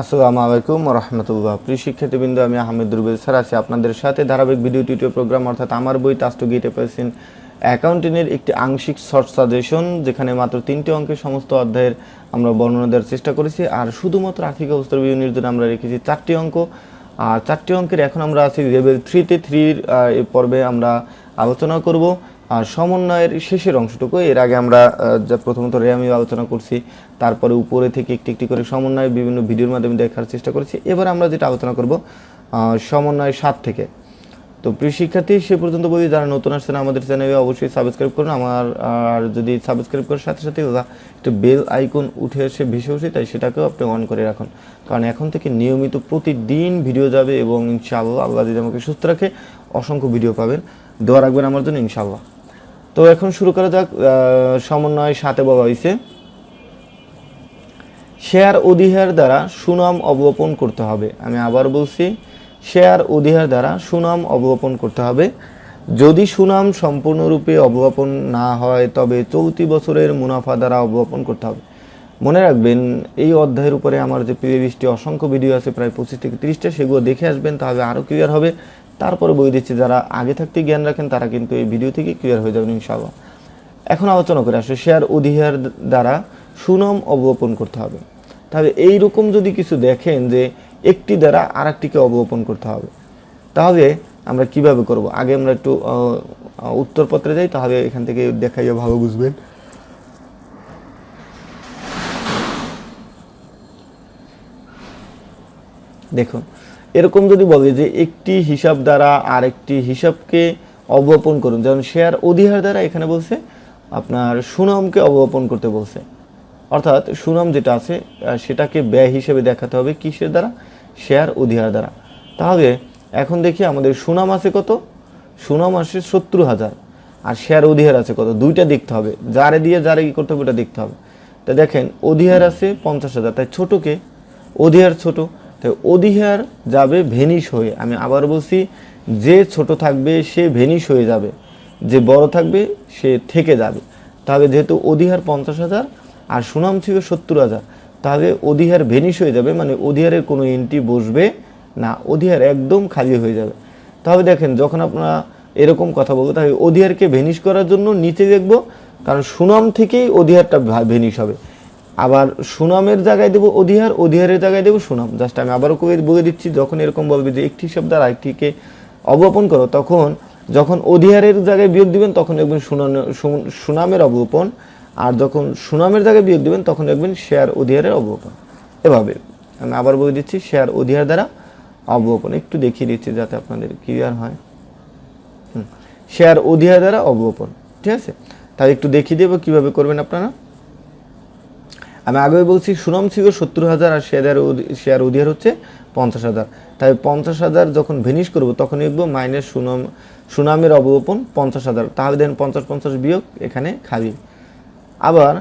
আসসালামু আলাইকুম ওয়া রাহমাতুল্লাহ। প্রিয় শিক্ষার্থীবৃন্দ, আমি আহমেদ রুবেল স্যার আছি আপনাদের সাথে ধারাবাহিক ভিডিও টিউটোরিয়াল প্রোগ্রাম অর্থাৎ আমার বই টাস্ক টু গেটে পেয়েছেন অ্যাকাউন্টিংয়ের একটি আংশিক শর্ট সাজেশন, যেখানে মাত্র 3টি অঙ্কের সমস্ত অধ্যায়ের আমরা বর্ণনা দেওয়ার চেষ্টা করেছি। আর শুধুমাত্র আর্থিক অবস্থার বিবরণীর জন্য আমরা রেখেছি 4টি অঙ্ক। আর 4টি অঙ্কের এখন আমরা আছি লেভেল 3-তে। 3 এই পর্বে আমরা আলোচনা করব আর সমন্বয়ের শেষের অংশটুকু। এর আগে আমরা যা প্রথমত রেয়ামি আলোচনা করছি, তারপরে উপরে থেকে একটি একটি করে সমন্বয় বিভিন্ন ভিডিওর মাধ্যমে দেখার চেষ্টা করেছি। এবার আমরা যেটা আলোচনা করব সমন্বয় 7 থেকে। তো প্রিয় শিক্ষার্থী, সে পর্যন্ত বলি যারা নতুন আসছেন আমাদের চ্যানেলে অবশ্যই সাবস্ক্রাইব করুন। আর যদি সাবস্ক্রাইব করার সাথে সাথে একটু বেল আইকন উঠে এসে ভেসে উঠে, তাই সেটাকেও আপনি অন করে রাখুন, কারণ এখন থেকে নিয়মিত প্রতিদিন ভিডিও যাবে এবং ইনশাআল্লাহ আল্লাহ যদি আমাকে সুস্থ রাখে অসংখ্য ভিডিও পাবেন। দোয়া রাখবেন আমার জন্য ইনশাআল্লাহ। তো এখন শুরু করা যাক। সমন্বয় 7-এ বলা হয়েছে শেয়ার অধিহার দ্বারা সুনাম অবলোপন করতে হবে। আমি আবার বলছি, শেয়ার অধিহার দ্বারা সুনাম অবলোপন করতে হবে। যদি সুনাম সম্পূর্ণরূপে অবলোপন না হয় তবে চলতি বছরের মুনাফা দ্বারা অবলোপন করতে হবে। মনে রাখবেন, এই অধ্যায়ের উপরে আমার যে প্লেলিস্টে অসংখ্য ভিডিও আছে, প্রায় 25 থেকে 30টা, সেগুলো দেখে আসবেন, তাহলে আরও ক্লিয়ার হবে। তারপরে বই দিচ্ছি, যারা আগে থাকতে জ্ঞান রাখেন তারা কিন্তু এই ভিডিও থেকে ক্লিয়ার হয়ে যাবেন ইনশাআল্লাহ। এখন আলোচনা করে আসলে শেয়ার অধিহার দ্বারা সুনাম অবলোপন করতে হবে। তাহলে এইরকম যদি কিছু দেখেন যে একটি দ্বারা আরেকটিকে অবলোপন করতে হবে, তাহলে আমরা কিভাবে করব? আগে আমরা একটু উত্তরপত্রে যাই, তাহলে এখান থেকে দেখাইয়া ভালো বুঝবেন। দেখুন, এরকম যদি বলে যে একটি হিসাব দ্বারা আরেকটি হিসাবকে অবলোপন করুন, যেমন শেয়ার অধিহার দ্বারা এখানে বলছে আপনার সুনামকে অবলোপন করতে বলছে, অর্থাৎ সুনাম যেটা আছে সেটাকে ব্যয় হিসেবে দেখাতে হবে কিসের দ্বারা? শেয়ার অধিহার দ্বারা। তাহলে এখন দেখি আমাদের সুনাম আছে কত? সুনাম আসে 70,000 আর শেয়ার অধিহার আছে কত? দুইটা দেখতে হবে, যারে দিয়ে যারে কি করতে হবে ওটা দেখতে হবে। তা দেখেন, অধিহার আছে 50,000, তাই ছোটকে অধিহার ছোট, তাই অধিহার যাবে ভেনিশ হয়ে। আমি আবার বলছি, যে ছোট থাকবে সে ভেনিশ হয়ে যাবে, যে বড় থাকবে সে থেকে যাবে। তাহলে যেহেতু অধিহার 50,000 আর সুনাম ছিল 70,000, তাহলে অধিহার ভেনিশ হয়ে যাবে, মানে অধিহারের কোনো এন্ট্রি বসবে না, অধিহার একদম খালি হয়ে যাবে। তাহলে দেখেন, যখন আপনারা এরকম কথা বলবো, তাহলে অধিহারকে ভেনিশ করার জন্য নিচে দেখব, কারণ সুনাম থেকেই অধিহারটা ভেনিশ হবে। আবার সুনামের জায়গায় দেবো অধিহার, অধিহারের জায়গায় দেবো সুনাম। জাস্ট আমি আবারও বলে দিচ্ছি, যখন এরকম বলবে যে একটি হিসাব দ্বারা আরেকটিকে অবলোপন করো, তখন যখন অধিহারের জায়গায় বিয়োগ দিবেন তখন দেখবেন সুনামের অবলোপন, আর যখন সুনামের জায়গায় বিয়োগ দিবেন তখন দেখবেন শেয়ার অধিহারের অবলোপন। এভাবে আমি আবার বলে দিচ্ছি, শেয়ার অধিহার দ্বারা অবলোপন। একটু দেখিয়ে দিচ্ছি যাতে আপনাদের ক্লিয়ার হয়। শেয়ার অধিহার দ্বারা অবলোপন, ঠিক আছে? তাই একটু দেখিয়ে দেবো কীভাবে করবেন আপনারা। আমি আগেই বলছি, সুনাম ছিল 70,000 আর শেয়ার অধিহার হচ্ছে 50,000। তাই 50,000 যখন ভেনিশ করবো তখন লিখবো মাইনাস সুনামের অবলোপন 50,000। তাহলে দেন 50-50 বিয়োগ, এখানে খালি। আবার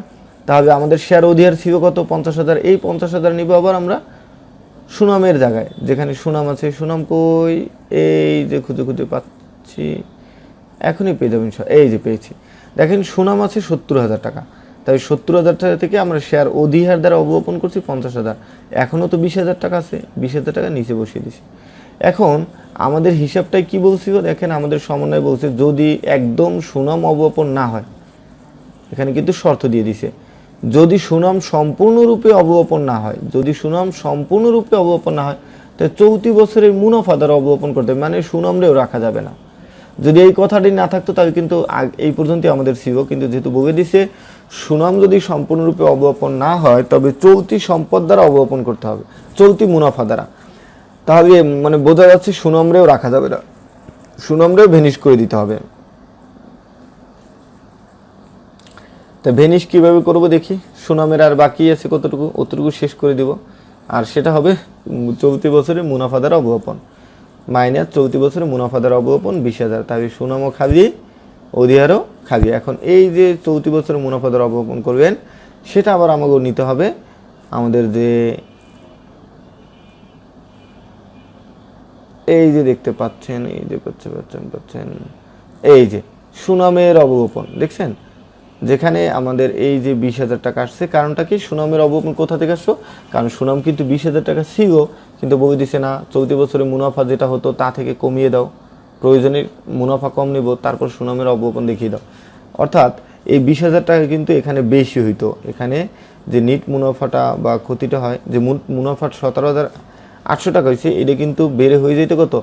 তাহলে আমাদের শেয়ার অধিহার ছিল কত? 50,000। এই 50,000 নিব আবার আমরা সুনামের জায়গায়, যেখানে সুনাম আছে। সুনাম কই? এই যে খুঁজে খুঁজে পাচ্ছি, এখনই পেয়ে যাবেন। এই যে পেয়েছি, দেখেন সুনাম আছে 70,000 টাকা। তাই 70,000 টাকা থেকে আমরা শেয়ার অধিহার দ্বারা অবলোপন করছি 50,000। এখনও তো 20,000 টাকা আছে, 20,000 টাকা নিচে বসিয়ে দিছি। এখন আমাদের হিসাবটাই কি বলছিল? দেখেন, আমাদের সমন্বয় বলছে যদি একদম সুনাম অবলোপন না হয়, এখানে কিন্তু শর্ত দিয়ে দিছে, যদি সুনাম সম্পূর্ণরূপে অবলোপন না হয়, যদি সুনাম সম্পূর্ণরূপে অবলোপন না হয়, তাই চলতি বছরের মুনাফা দ্বারা অবলোপন করতে হবে, মানে সুনামরেও রাখা যাবে না। যদি এই কথাটি না থাকতো তাহলে কিন্তু এই পর্যন্তই আমাদের ছিল, কিন্তু যেহেতু বলে দিছে সুনাম যদি সম্পূর্ণরূপে অবলোপন না হয় তবে চলতি সম্পদ দ্বারা অবলোপন করতে হবে, চলতি মুনাফা দ্বারা। তাহলে মানে বোঝা যাচ্ছে সুনামরেও রাখা যাবে না, সুনামরেও ভেনিশ করে দিতে হবে। তা ভেনিশ কীভাবে করবো দেখি। সুনামের আর বাকি আছে কতটুকু, অতটুকু শেষ করে দিব, আর সেটা হবে চলতি বছরে মুনাফা দ্বারা অবলোপন মাইনাস চলতি বছরে মুনাফা দ্বারা অবলোপন 20,000। তাহলে সুনামও খালি, অধিহারও খালি। এখন এই যে চলতি বছরে মুনাফা দ্বারা অবলোপন করবেন, সেটা আবার আমাকেও নিতে হবে। আমাদের যে এই যে দেখতে পাচ্ছেন, এই যে পাচ্ছেন এই যে সুনামের অবলোপন, দেখছেন যেখানে আমাদের এই যে 20,000 টাকা আসছে, কারণটা কি? সুনামের অবমূল্যায়ন কোথা থেকে আসছো? কারণ সুনাম কিন্তু 20,000 টাকা ছিল, কিন্তু বই দিছে না, চলতি বছরে মুনাফা যেটা হতো তা থেকে কমিয়ে দাও, প্রয়োজনের মুনাফা কম নেব, তারপর সুনামের অবমূল্যায়ন দেখিয়ে দাও। অর্থাৎ এই 20,000 টাকা কিন্তু এখানে বেশি হইতো। এখানে যে নিট মুনাফাটা বা ক্ষতিটা হয়, যে মুনাফা 17,800 টাকা হয়েছে, এটা কিন্তু বেড়ে হয়ে যেত কত?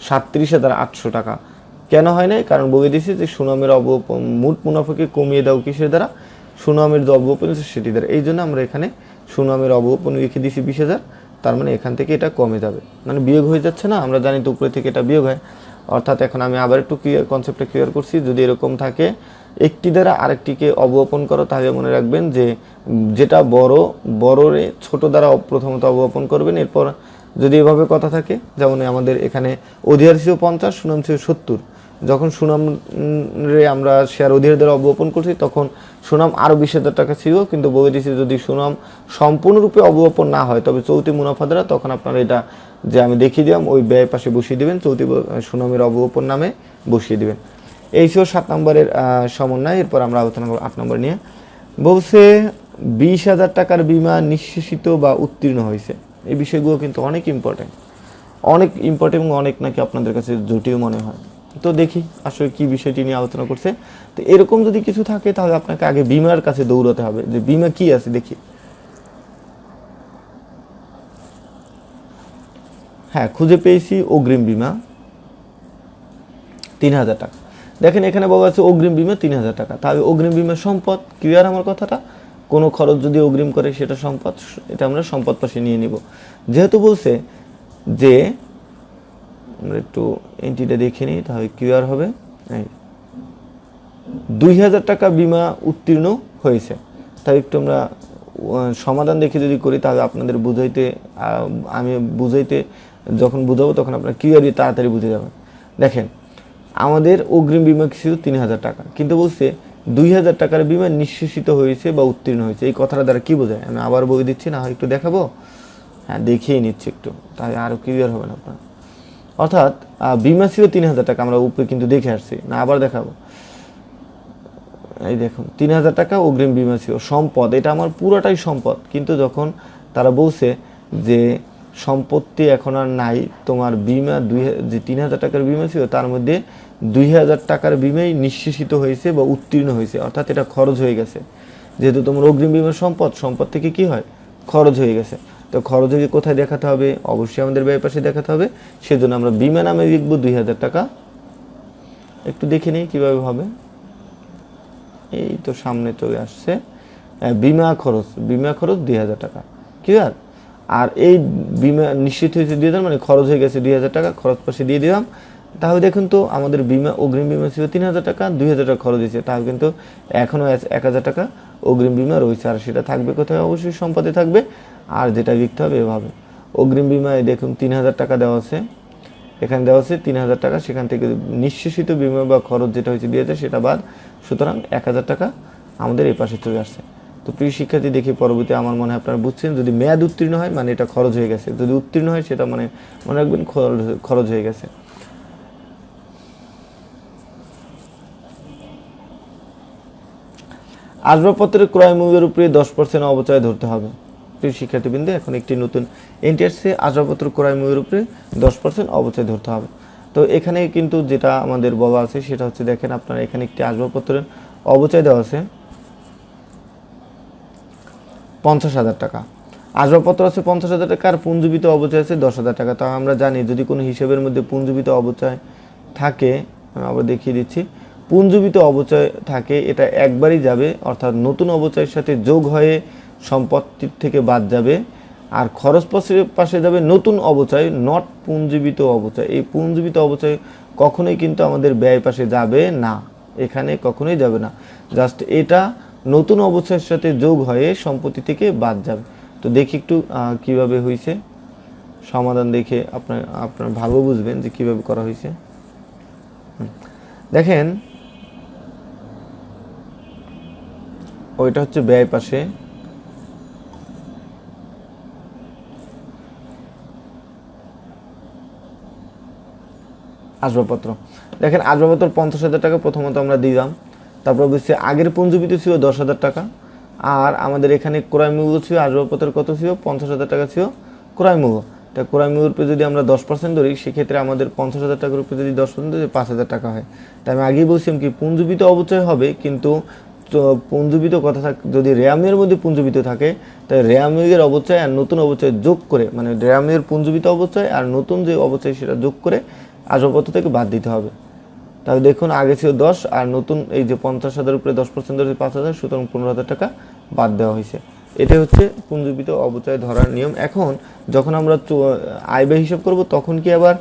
37,800 টাকা। কেন হয় নাই? কারণ বলে দিয়েছে যে সুনামের মোট মুনাফাকে কমিয়ে দাও কিসের দ্বারা? সুনামের যে অবপন আছে সেটি দ্বারা। এই জন্য আমরা এখানে সুনামের অবপন রেখে দিয়েছি 20,000, তার মানে এখান থেকে এটা কমে যাবে, মানে বিয়োগ হয়ে যাচ্ছে না, আমরা জানি তো উপরে থেকে এটা বিয়োগ হয়। অর্থাৎ এখন আমি আবার একটু কনসেপ্টটা ক্লিয়ার করছি। যদি এরকম থাকে একটি দ্বারা আরেকটিকে অবপন করো, তাহলে মনে রাখবেন যে যেটা বড়রে ছোট দ্বারা প্রথমত অবপন করবেন। এরপর যদি এভাবে কথা থাকে, যেমন আমাদের এখানে অধিহার ছিল 50, সুনাম ছিল 70, যখন সুনাম রে আমরা শেয়ার অধিহার দ্বারা অবলোপন করছি তখন সুনাম আরও 20,000 টাকা ছিল, কিন্তু বলে দিয়েছি যদি সুনাম সম্পূর্ণরূপে অবলোপন না হয় তবে চলতি মুনাফা দ্বারা, তখন আপনারা এটা যে আমি দেখিয়ে দিলাম ওই ব্যয় পাশে বসিয়ে দেবেন, চলতি সুনামের অবলোপন নামে বসিয়ে দেবেন। এই ছিল 7 নম্বরের সমন্বয়। এরপর আমরা আলোচনা করব 8 নম্বর নিয়ে। বলছে 20,000 টাকার বিমা নিঃশেষিত বা উত্তীর্ণ হয়েছে। এই বিষয়গুলো কিন্তু অনেক ইম্পর্টেন্ট এবং অনেক নাকি আপনাদের কাছে জটিল মনে হয়। তো দেখি আসলে কি বিষয়টি নিয়ে আলোচনা করছে। তো এরকম যদি কিছু থাকে তাহলে আপনাকে আগে বিমার কাছে দৌড়াতে হবে, যে বিমা কি আছে দেখি। হ্যাঁ, খুঁজে পেয়েছি অগ্রিম বিমা 3,000 টাকা। দেখেন এখানে বলা আছে অগ্রিম বিমা 3,000 টাকা, তাহলে অগ্রিম বিমা সম্পদ। ক্লিয়ার আমার কথাটা? কোনো খরচ যদি অগ্রিম করে সেটা সম্পদ, এটা আমরা সম্পদ পাশে নিয়ে নিব। যেহেতু বলছে যে আমরা একটু এন্ট্রিটা দেখে নিই তাহলে ক্লিয়ার হবে। 2,000 টাকা বিমা উত্তীর্ণ হয়েছে, তাই একটু আমরা সমাধান দেখে যদি করি তাহলে আপনাদের আমি বুঝাইতে যখন বুঝাবো তখন আপনারা ক্লিয়ারলি তাড়াতাড়ি বুঝে যাবেন। দেখেন আমাদের অগ্রিম বিমা ছিল 3,000 টাকা, কিন্তু বলছে 2,000 টাকার বিমা নিঃশেষিত হয়েছে বা উত্তীর্ণ হয়েছে। এই কথাটা দ্বারা কি বোঝায় আমি আবার বলে দিচ্ছি, না হয় একটু দেখাবো। হ্যাঁ, দেখিয়ে নিচ্ছি একটু, তাহলে আরও ক্লিয়ার হবে না আপনার। অর্থাৎ বিমা ছিল 3,000 টাকা, আমরা উপরে কিন্তু দেখে আসছি, না আবার দেখাবো। এই দেখুন 3,000 টাকা অগ্রিম বিমা ছিল, সম্পদ, এটা আমার পুরোটাই সম্পদ। কিন্তু যখন তারা বলছে যে সম্পত্তি এখন আর নাই, তোমার বিমা যে 3,000 টাকার বিমা ছিল তার মধ্যে 2,000 টাকার বিমাই নিঃশেষিত হয়েছে বা উত্তীর্ণ হয়েছে, অর্থাৎ এটা খরচ হয়ে গেছে। যেহেতু তোমার অগ্রিম বিমার সম্পদ থেকে কি হয়? খরচ হয়ে গেছে। তো খরচ হয়ে কোথায় দেখাতে হবে? অবশ্যই আমাদের ব্যয় পাশে দেখাতে হবে। সেজন্য আমরা বিমা নামে লিখবো 2,000 টাকা। একটু দেখে নিই কীভাবে হবে। এই তো সামনে চলে আসছে বিমা খরচ 2,000 টাকা। ক্লিয়ার? আর এই বিমা নিশ্চিত হয়েছে 2,000, মানে খরচ হয়ে গেছে 2,000 টাকা, খরচ পাশে দিয়ে দিলাম। তাহলে দেখুন তো আমাদের অগ্রিম বিমা ছিল 3,000 টাকা, 2,000 টাকা খরচ হয়েছে, তাহলে কিন্তু এখনও 1,000 টাকা অগ্রিম বিমা রয়েছে। আর সেটা থাকবে কোথায়? অবশ্যই সম্পদে থাকবে। আর যেটা লিখতে হবে এভাবে, অগ্রিম বিমায় দেখুন 3,000 টাকা দেওয়া আছে, এখানে দেওয়া আছে 3,000 টাকা, সেখান থেকে নিঃশেষিত বিমা বা খরচ যেটা হয়েছে 2,000 সেটা বাদ, সুতরাং 1,000 টাকা আমাদের এই পাশে চলে আসছে। তো প্রিয় শিক্ষার্থী, দেখি পরবর্তী আমার মনে হয় আপনারা বুঝছেন, যদি মেয়াদ উত্তীর্ণ হয় মানে এটা খরচ হয়ে গেছে, যদি উত্তীর্ণ হয় সেটা মনে রাখবেন খরচ হয়ে গেছে। আসবাবপত্রের ক্রয় মূল্যের উপরে 10% অবচয় ধরতে হবে। প্রিয় শিক্ষার্থীবৃন্দ, এখন একটি নতুন এন্ট্রি আসছে, আসবাবপত্র ক্রয় মূল্যের উপরে 10% অবচয় ধরতে হবে। তো এখানে কিন্তু যেটা আমাদের বলা আছে সেটা হচ্ছে, দেখেন আপনারা এখানে একটি আসবাবপত্রের অবচয় দেওয়া আছে 50,000 টাকা। আসবাবপত্র আছে 50,000 টাকা, আর পুঞ্জীবিত অবচয় আছে 10,000 টাকা। তা আমরা জানি যদি কোনো হিসেবের মধ্যে পুঞ্জীবিত অবচয় থাকে, আবার দেখিয়ে দিচ্ছি, পুঞ্জীবিত অবচয় থাকে এটা একবারই যাবে, অর্থাৎ নতুন অবচয়ের সাথে যোগ হয়ে সম্পত্তির থেকে বাদ যাবে। আর খরচ পাশে যাবে নতুন অবচয়, নট পুঞ্জীবিত অবচয়। এই পুঞ্জীবিত অবচয় কখনোই কিন্তু আমাদের ব্যয় পাশে যাবে না, এখানে কখনোই যাবে না, জাস্ট এটা নতুন অবচয়ের সাথে যোগ হয়ে সম্পত্তি থেকে বাদ যাবে। তো দেখি একটু কিভাবে হয়েছে, সমাধান দেখে আপনার ভালো বুঝবেন যে কিভাবে করা হয়েছে। দেখেন ওইটা হচ্ছে ব্যয় পাশে, আসবাবপত্র। দেখেন আসবাবপত্র 50,000 টাকা প্রথমত আমরা দিলাম, তারপর বলছে আগের পঞ্জীবিত ছিল 10,000 টাকা, আর আমাদের এখানে ক্রয় মূল্য ছিল আসবাবপত্রের কত ছিল 50,000 টাকা ছিল ক্রয় মূল্য। তা ক্রয় মূল্যের উপরে যদি আমরা 10% ধরি, সেক্ষেত্রে আমাদের 50,000 টাকার উপরে যদি 10% ধরি 5,000 টাকা হয়। তাই আমি আগেই বলছিলাম কি পুঞ্জীবিত অবচয় হবে, কিন্তু পুঞ্জীবিত কথা যদি র্যামের মধ্যে পুঞ্জীবিত থাকে, তাই র্যামের অবচয় আর নতুন অবচয় যোগ করে, মানে র্যামের পুঞ্জীবিত অবচয় আর নতুন যে অবচয় সেটা যোগ করে আসবাবপত্র থেকে বাদ দিতে হবে। তাহলে দেখুন আগে ছিল 10 আর নতুন এই যে 50,000 উপরে 10% ধরে 5,000, সুতরাং 15,000 টাকা বাদ দেওয়া হয়েছে। এটাই হচ্ছে পুঞ্জীবিত অবচয় ধরার নিয়ম। এখন যখন আমরা আয় ব্যয় হিসাব করব, তখন কি আবার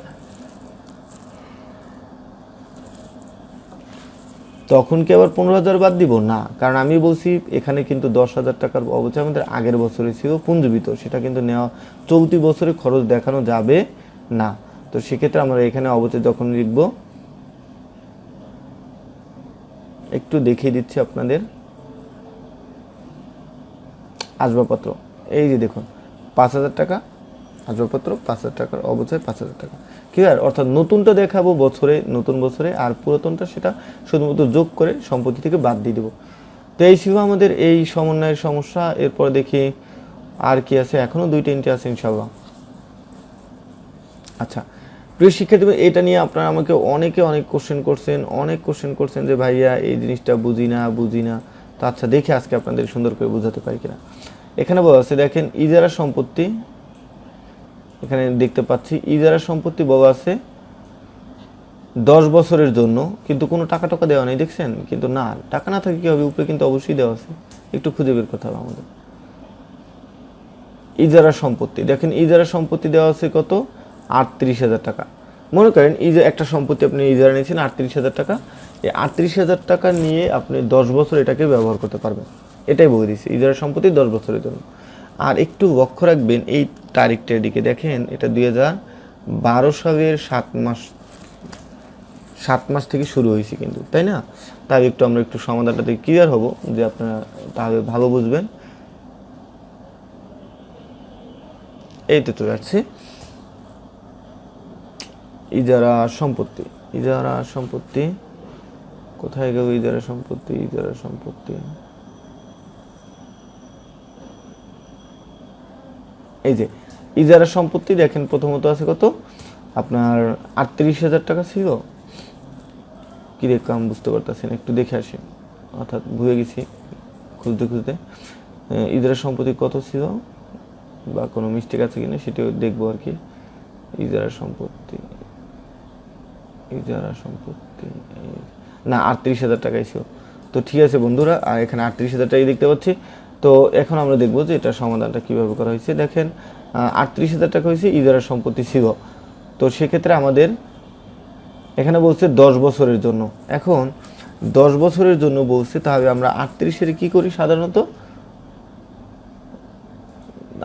15,000 বাদ দিব না, কারণ আমি বলছি এখানে কিন্তু 10,000 টাকার অবচয় আমাদের আগের বছরে ছিল পুঞ্জীবিত, সেটা কিন্তু নেওয়া চলতি বছরে খরচ দেখানো যাবে না। তো সেক্ষেত্রে আমরা এখানে অবচয় যখন লিখব, একটু দেখিয়ে দিচ্ছি আপনাদের। আসবাবপত্র, এই যে দেখুন 5,000 টাকা আসবাবপত্র, 5,000 টাকার অবচয় 5,000 টাকা ক্লিয়ার। অর্থাৎ নতুনটা দেখাবো বছরে, নতুন বছরে, আর পুরাতনটা সেটা শুধুমাত্র যোগ করে সম্পত্তি থেকে বাদ দিয়ে দেবো। তো এই ছিল আমাদের এই সমন্বয়ের সমস্যা। এরপর দেখি আর কি আছে, এখনও 2-3টি আছে ইনশাল্লাহ। আচ্ছা প্রিয় শিক্ষার্থী, এটা নিয়ে আপনারা আমাকে অনেক কোশ্চেন করছেন যে ভাইয়া এই জিনিসটা বুঝি না। তো আচ্ছা দেখি আজকে আপনাদের সুন্দর করে বোঝাতে পারি কিনা। এখানে বলা আছে দেখেন ইজারা সম্পত্তি, এখানে দেখতে পাচ্ছি ইজারা সম্পত্তি বলা আছে 10 বছরের জন্য, কিন্তু কোনো টাকা দেওয়া নেই, দেখছেন? কিন্তু না, টাকা না থাকে কি হবে, উপরে কিন্তু অবশ্যই দেওয়া আছে, একটু খুঁজে বের করতে হবে আমাদের। ইজারা সম্পত্তি দেখেন, ইজারা সম্পত্তি দেওয়া আছে কত 38,000 টাকা। মনে করেন এই যে একটা সম্পত্তি আপনি ইজারা নিয়েছেন 38,000 টাকা, এই 38,000 টাকা নিয়ে আপনি 10 বছর এটাকে ব্যবহার করতে পারবেন, এটাই বলে দিচ্ছি ইজারা সম্পত্তি 10 বছরের জন্য। আর একটু লক্ষ্য রাখবেন এই তারিখটার দিকে, দেখেন এটা 2012 সালের 7 মাস থেকে শুরু হয়েছে কিন্তু, তাই না? তাই আমরা একটু সমাধানটা থেকে ক্লিয়ার হব, যে আপনারা তাহলে ভালো বুঝবেন। এই তো চলে যাচ্ছে ইজারা সম্পত্তি কোথায় গেল? ইজারা সম্পত্তি এই যে ইজারা সম্পত্তি দেখেন প্রথমত আছে কত আপনার 38,000 টাকা ছিল, কি দেখলাম বুঝতে পারতেছেন, একটু দেখে আসি, অর্থাৎ ভুলে গেছি খুঁজতে। ইজারা সম্পত্তি কত ছিল বা কোনো মিস্টেক আছে কিনা সেটাও দেখবো আর কি। ইজারা সম্পত্তি না 38,000 টাকাই ছিল। তো ঠিক আছে বন্ধুরা, আর এখানে 38,000 টাকাই দেখতে পাচ্ছি। তো এখন আমরা দেখবো যে এটা সমাধানটা কিভাবে করা হয়েছে। দেখেন 38,000 টাকা হয়েছে ইজারা সম্পত্তি ছিল, তো সেক্ষেত্রে আমাদের এখানে বলছে 10 বছরের জন্য। এখন 10 বছরের জন্য বলছে, তাহলে আমরা 38-এর কি করি, সাধারণত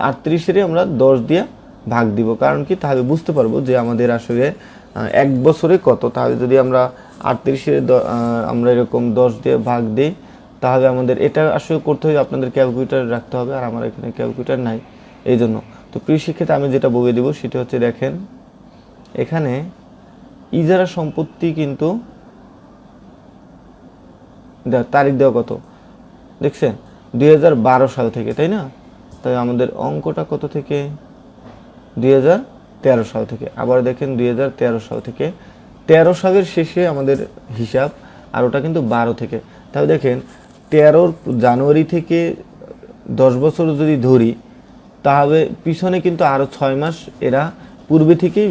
38-এর আমরা 10 দিয়ে ভাগ দিব, কারণ কি তাহলে বুঝতে পারবো যে আমাদের আসলে 1 বছরে কত। তাহলে যদি আমরা 38-এর আমরা এরকম 10 দিয়ে ভাগ দিই, তাহলে আমাদের এটা আসলে করতে হবে, আপনাদের ক্যালকুলেটর রাখতে হবে, আর আমার এখানে ক্যালকুলেটর নাই এই জন্য। তো প্রিয় শিক্ষার্থী, আমি যেটা বলে দেবো সেটা হচ্ছে দেখেন এখানে ইজারা সম্পত্তি কিন্তু তারিখ দেওয়া কত দেখছেন 2012 সাল থেকে, তাই না? তাই আমাদের অঙ্কটা কত থেকে 2013 সাল থেকে। আবার দেখেন 2013 সাল থেকে, 13 সালের শেষে আমাদের হিসাব, আর ওটা কিন্তু 12 থেকে। তাহলে দেখেন 13 জানুয়ারি থেকে 10 বছর যদি ধরি, তাহলে পিছনে কিন্তু আরও 6 মাস এরা পূর্বে থেকেই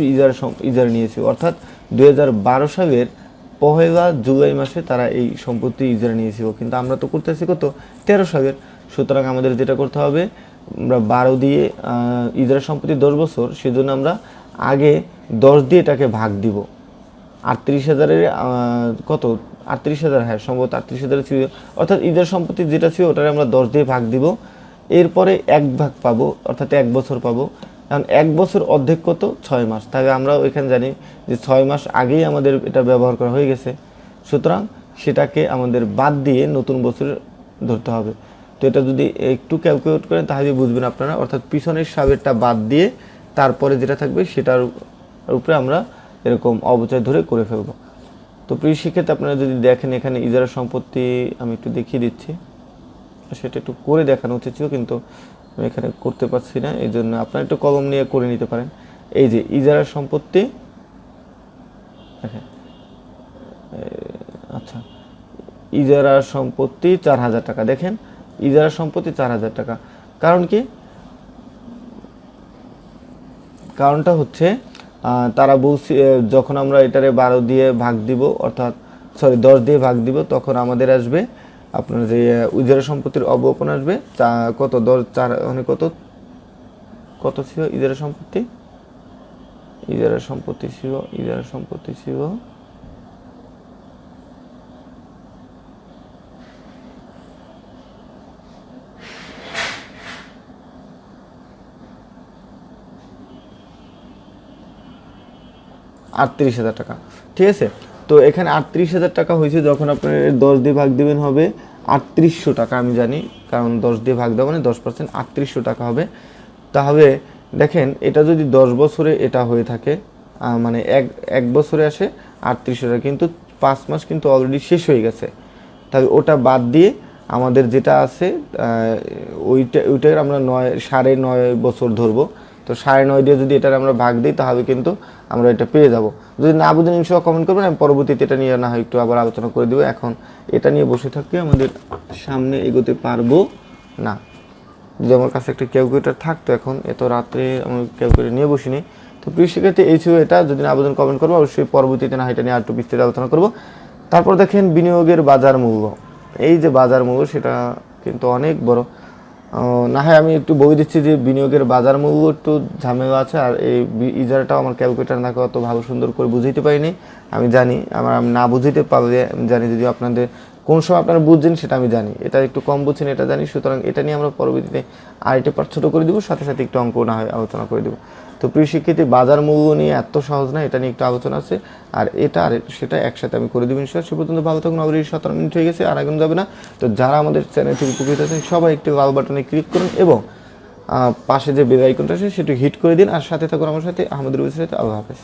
ইজারা নিয়েছে, অর্থাৎ 2012 সালের 1 জুলাই মাসে তারা এই সম্পত্তি ইজারা নিয়েছিল, কিন্তু আমরা তো করতেছি কত 13 সালের। সুতরাং আমাদের যেটা করতে হবে, আমরা 12 দিয়ে ইজারা সম্পত্তি 10 বছর, সেজন্য আমরা আগে 10 দিয়ে এটাকে ভাগ দিব। 38,000-এর কত 38,000, হ্যাঁ সম্ভবত 38,000 ছিল, অর্থাৎ ইজারা সম্পত্তি যেটা ছিল ওটারে আমরা 10 দিয়ে ভাগ দিব। এরপরে 1 ভাগ পাবো, অর্থাৎ 1 বছর পাবো। কারণ 1 বছর অর্ধেক কত 6 মাস, তাহলে আমরা এখানে জানি যে 6 মাস আগেই আমাদের এটা ব্যবহার করা হয়ে গেছে, সুতরাং সেটাকে আমাদের বাদ দিয়ে নতুন বছর ধরতে হবে। তো এটা যদি একটু ক্যালকুলেট করেন তাহলে বুঝবেন আপনারা, অর্থাৎ পিছনের সাবেরটা বাদ দিয়ে তারপরে যেটা থাকবে সেটার উপরে আমরা এরকম অবচয় ধরে করে ফেলবো। তো প্রিয় শিক্ষার্থী, আপনারা যদি দেখেন এখানে ইজারা সম্পত্তি আমি একটু দেখিয়ে দিচ্ছি, সেটা একটু করে দেখানো উচিত ছিল কিন্তু আমি এখানে করতে পারছি না, এই জন্য আপনারা একটু কলম নিয়ে করে নিতে পারেন। এই যে ইজারা সম্পত্তি, আচ্ছা, ইজারা সম্পত্তি 4,000 টাকা। দেখেন ইজারা সম্পত্তি 4,000 টাকা। কারণ কি? কারণটা হচ্ছে তারা বলছে যখন আমরা এটারে 12 দিয়ে ভাগ দিব, অর্থাৎ 10 দিয়ে ভাগ দিব, তখন আমাদের আসবে আপনার যে ইজারা সম্পত্তির অবকলন আসবে কত 10 4 মানে কত ছিল ইজারা সম্পত্তি? ইজারা সম্পত্তি ছিল 38,000 টাকা। ঠিক আছে, তো এখানে 38,000 টাকা হয়েছে, যখন আপনার 10 দিয়ে ভাগ দিবেন হবে 3800 টাকা। আমি জানি, কারণ 10 দিয়ে ভাগ দেওয়া মানে 10%, 3800 টাকা হবে। তাহলে দেখেন এটা যদি 10 বছরে এটা হয়ে থাকে, মানে এক বছরে আসে 3800 টাকা, কিন্তু 5 মাস কিন্তু অলরেডি শেষ হয়ে গেছে। তাহলে ওটা বাদ দিয়ে আমাদের যেটা আছে ওইটার আমরা 9.5 বছর ধরবো। তো 9.5 দিয়ে যদি এটার আমরা ভাগ দিই, তাহলে কিন্তু আমরা এটা পেয়ে যাব। যদি না বুঝেন ইনশাআল্লাহ কমেন্ট করবেন, আমি পরবর্তীতে এটা নিয়ে না হয় একটু আবার আলোচনা করে দেবো। এখন এটা নিয়ে বসে থাকতে আমাদের সামনে এগোতে পারবো না। যদি আমার কাছে একটা ক্যালকুলেটর থাকতো, এখন এত রাত্রে আমি ক্যালকুলেটর নিয়ে বসিনি। তো প্রিয় শিক্ষার্থী, এই ছিল এটা। যদি না বুঝেন কমেন্ট করবো, অবশ্যই পরবর্তীতে না এটা নিয়ে আরেকটু বিস্তারিত আলোচনা করবো। তারপর দেখেন বিনিয়োগের বাজার মূল্য। এই যে বাজার মূল্য, সেটা কিন্তু অনেক বড়। না হয় আমি একটু বলে দিচ্ছি যে বিনিয়োগের বাজার মূল্য একটু ঝামেলা আছে, আর এই ইজারাটাও আমার ক্যালকুলেটার না অত ভালো সুন্দর করে বুঝাইতে পারিনি। আমি জানি আমি না বুঝাইতে পারলে আমি জানি, যদি আপনাদের কোন সময় আপনারা বুঝছেন সেটা আমি জানি, এটা একটু কম বুঝছেন এটা জানি। সুতরাং এটা নিয়ে আমরা পরবর্তীতে আরেকটা পার্ট ছোটো করে দেবো, সাথে সাথে একটু অঙ্ক না হয় আলোচনা করে দেবো। তো প্রিয় শিক্ষার্থী, বাজার মূল্য নিয়ে এত সহজ না, এটা নিয়ে একটু আলোচনা আছে, আর এটা আর সেটা একসাথে আমি করে দেবো ইনশাআল্লাহ। সে পর্যন্ত ভালো থাকুন। অলরেডি 17 মিনিট হয়ে গেছে, আর এখন যাবে না। তো যারা আমাদের চ্যানেল থেকে উপকৃত আছেন, সবাই একটু লাল বাটনে ক্লিক করুন এবং পাশে যে বেল আইকনটা আছে সেটা হিট করে দিন, আর সাথে থাকুন আমার সাথে, আমাদের সাথে। আল্লাহ হাফেজ।